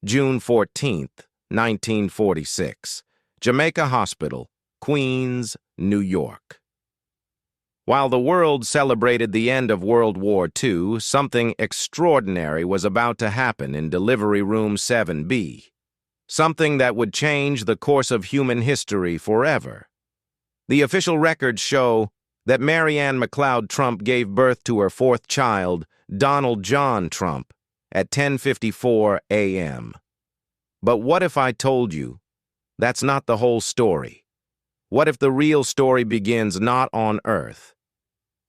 June 14th, 1946. Jamaica Hospital, Queens, New York. While the world celebrated the end of World War II, something extraordinary was about to happen in Delivery Room 7B. Something that would change the course of human history forever. The official records show that Anne MacLeod Trump gave birth to her fourth child, Donald John Trump, at 10:54 a.m. But what if I told you that's not the whole story? What if the real story begins not on Earth,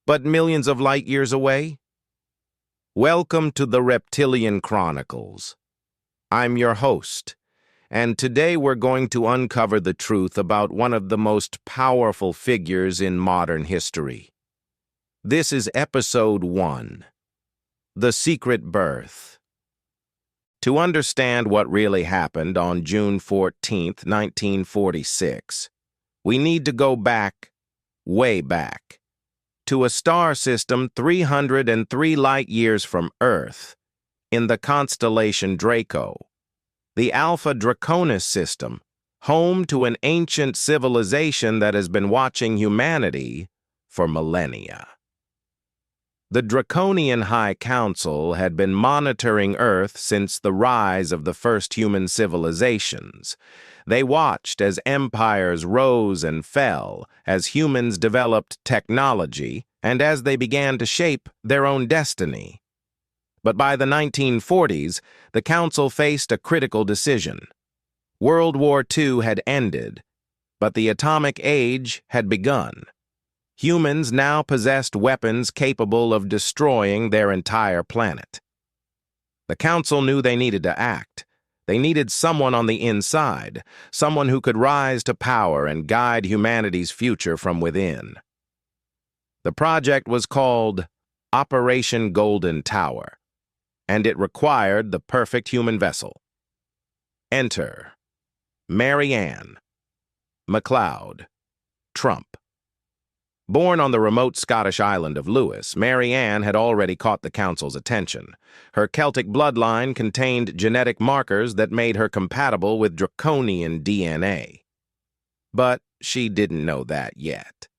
but millions of light years away? Welcome to the Reptilian Chronicles. I'm your host, and today we're going to uncover the truth about one of the most powerful figures in modern history. This is Episode 1, The Secret Birth. To understand what really happened on June 14th, 1946, we need to go back, way back, to a star system 303 light years from Earth, in the constellation Draco, the Alpha Draconis system, home to an ancient civilization that has been watching humanity for millennia. The Draconian High Council had been monitoring Earth since the rise of the first human civilizations. They watched as empires rose and fell, as humans developed technology, and as they began to shape their own destiny. But by the 1940s, the Council faced a critical decision. World War II had ended, but the atomic age had begun. Humans now possessed weapons capable of destroying their entire planet. The Council knew they needed to act. They needed someone on the inside, someone who could rise to power and guide humanity's future from within. The project was called Operation Golden Tower, and it required the perfect human vessel. Enter Anne MacLeod Trump. Born on the remote Scottish island of Lewis, Anne had already caught the Council's attention. Her Celtic bloodline contained genetic markers that made her compatible with Draconian DNA. But she didn't know that yet.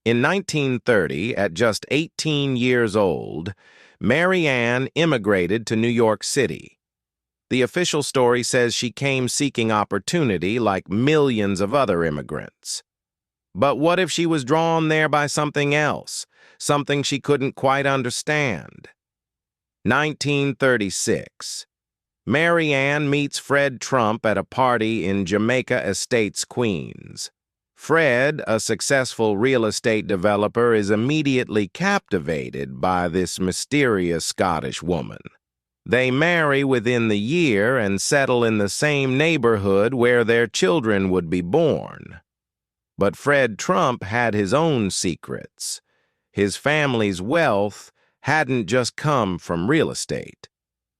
In 1930, at just 18 years old, Anne immigrated to New York City. The official story says she came seeking opportunity like millions of other immigrants. But what if she was drawn there by something else, something she couldn't quite understand? 1936. Anne meets Fred Trump at a party in Jamaica Estates, Queens. Fred, a successful real estate developer, is immediately captivated by this mysterious Scottish woman. They marry within the year and settle in the same neighborhood where their children would be born. But Fred Trump had his own secrets. His family's wealth hadn't just come from real estate.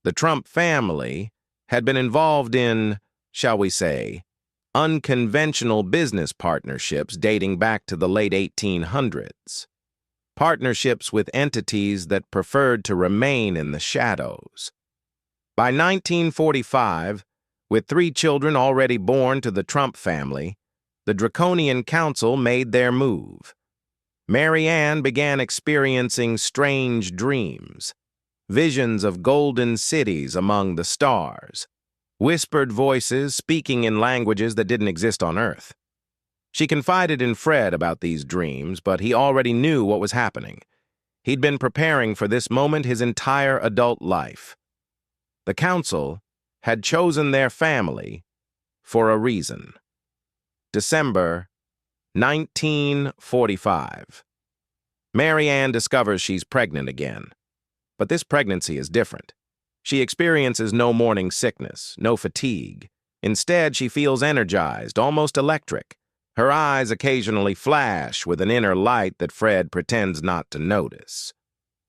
The Trump family had been involved in, shall we say, unconventional business partnerships dating back to the late 1800s. Partnerships with entities that preferred to remain in the shadows. By 1945, with 3 children already born to the Trump family, the Draconian Council made their move. Anne began experiencing strange dreams, visions of golden cities among the stars, whispered voices speaking in languages that didn't exist on Earth. She confided in Fred about these dreams, but he already knew what was happening. He'd been preparing for this moment his entire adult life. The Council had chosen their family for a reason. December 1945. Anne discovers she's pregnant again. But this pregnancy is different. She experiences no morning sickness, no fatigue. Instead, she feels energized, almost electric. Her eyes occasionally flash with an inner light that Fred pretends not to notice.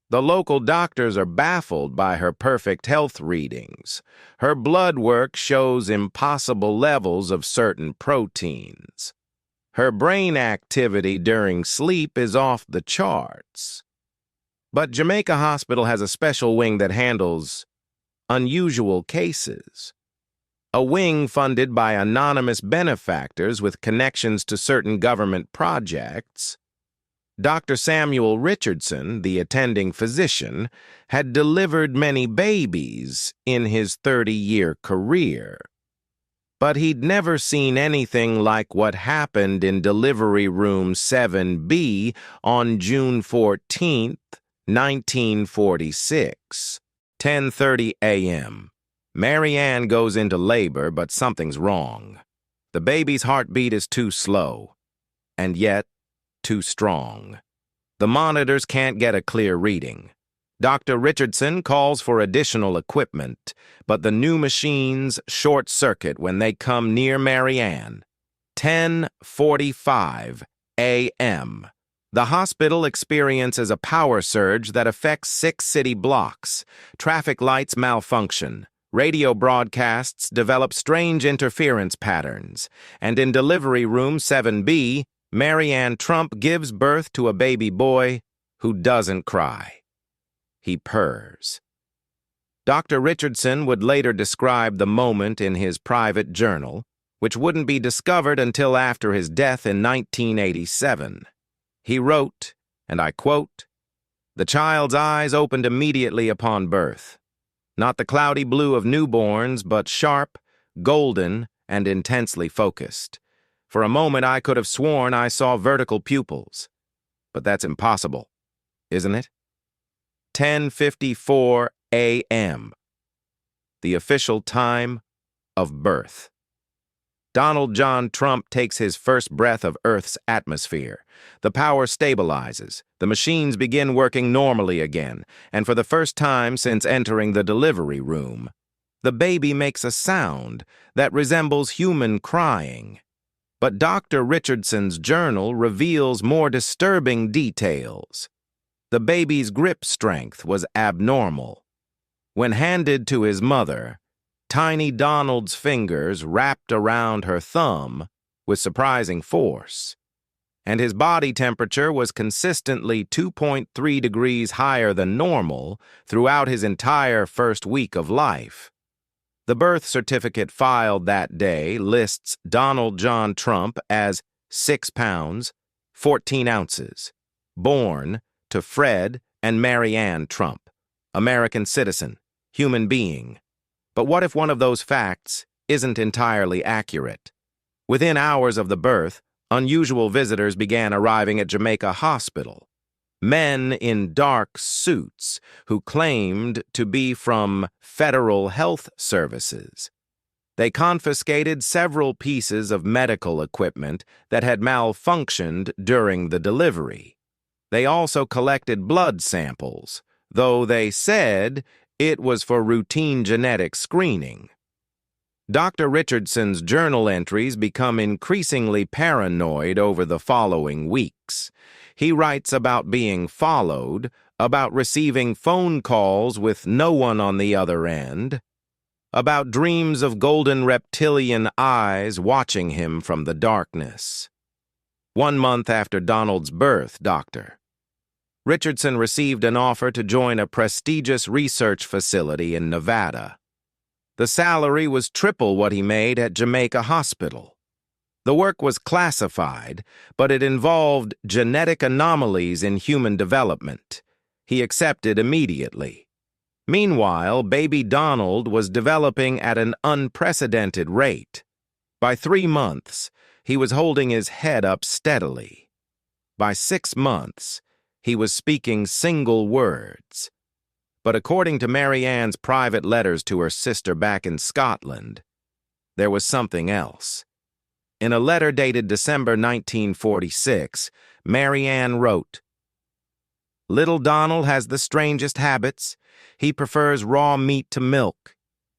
The local doctors are baffled by her perfect health readings. Her blood work shows impossible levels of certain proteins. Her brain activity during sleep is off the charts. But Jamaica Hospital has a special wing that handles unusual cases. A wing funded by anonymous benefactors with connections to certain government projects. Dr. Samuel Richardson, the attending physician, had delivered many babies in his 30-year career. But he'd never seen anything like what happened in Delivery Room 7B on June 14, 1946. 10:30 a.m. Mary Ann goes into labor, but something's wrong. The baby's heartbeat is too slow, and yet too strong. The monitors can't get a clear reading. Dr. Richardson calls for additional equipment, but the new machines short-circuit when they come near Mary Ann. 10:45 a.m. The hospital experiences a power surge that affects 6 city blocks. Traffic lights malfunction. Radio broadcasts develop strange interference patterns. And in Delivery Room 7B, Mary Ann Trump gives birth to a baby boy who doesn't cry. He purrs. Dr. Richardson would later describe the moment in his private journal, which wouldn't be discovered until after his death in 1987. He wrote, and I quote, "The child's eyes opened immediately upon birth. Not the cloudy blue of newborns, but sharp, golden, and intensely focused. For a moment I could have sworn I saw vertical pupils. But that's impossible, isn't it?" 10:54 a.m. The official time of birth. Donald John Trump takes his first breath of Earth's atmosphere. The power stabilizes, the machines begin working normally again, and for the first time since entering the delivery room, the baby makes a sound that resembles human crying. But Dr. Richardson's journal reveals more disturbing details. The baby's grip strength was abnormal. When handed to his mother, tiny Donald's fingers wrapped around her thumb with surprising force, and his body temperature was consistently 2.3 degrees higher than normal throughout his entire first week of life. The birth certificate filed that day lists Donald John Trump as 6 pounds, 14 ounces, born to Fred and Mary Ann Trump, American citizen, human being. But what if one of those facts isn't entirely accurate? Within hours of the birth, unusual visitors began arriving at Jamaica Hospital. Men in dark suits who claimed to be from Federal Health Services. They confiscated several pieces of medical equipment that had malfunctioned during the delivery. They also collected blood samples, though they said it was for routine genetic screening. Dr. Richardson's journal entries become increasingly paranoid over the following weeks. He writes about being followed, about receiving phone calls with no one on the other end, about dreams of golden reptilian eyes watching him from the darkness. 1 month after Donald's birth, Dr. Richardson received an offer to join a prestigious research facility in Nevada. The salary was triple what he made at Jamaica Hospital. The work was classified, but it involved genetic anomalies in human development. He accepted immediately. Meanwhile, baby Donald was developing at an unprecedented rate. By 3 months, he was holding his head up steadily. By 6 months, he was speaking single words. But according to Mary Ann's private letters to her sister back in Scotland, there was something else. In a letter dated December 1946, Mary Ann wrote, "Little Donald has the strangest habits. He prefers raw meat to milk.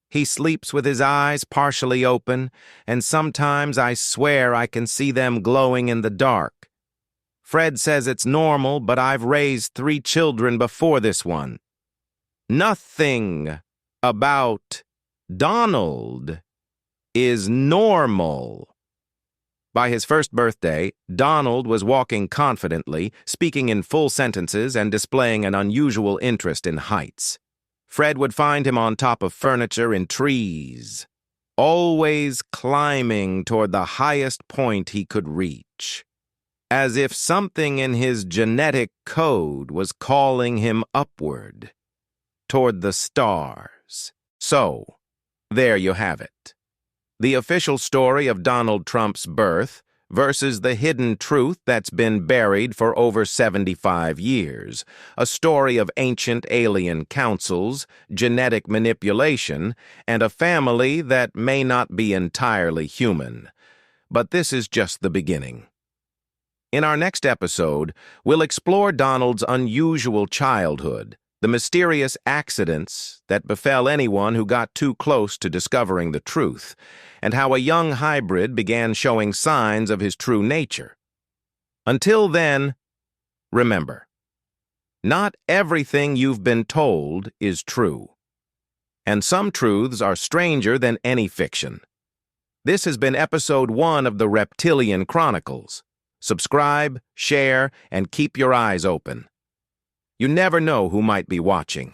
He sleeps with his eyes partially open, and sometimes I swear I can see them glowing in the dark. Fred says it's normal, but I've raised 3 children before this one. Nothing about Donald is normal." By his first birthday, Donald was walking confidently, speaking in full sentences, and displaying an unusual interest in heights. Fred would find him on top of furniture in trees, always climbing toward the highest point he could reach, as if something in his genetic code was calling him upward, toward the stars. So, there you have it. The official story of Donald Trump's birth versus the hidden truth that's been buried for over 75 years, a story of ancient alien councils, genetic manipulation, and a family that may not be entirely human. But this is just the beginning. In our next episode, we'll explore Donald's unusual childhood, the mysterious accidents that befell anyone who got too close to discovering the truth, and how a young hybrid began showing signs of his true nature. Until then, remember, not everything you've been told is true, and some truths are stranger than any fiction. This has been episode 1 of the Reptilian Chronicles. Subscribe, share, and keep your eyes open. You never know who might be watching.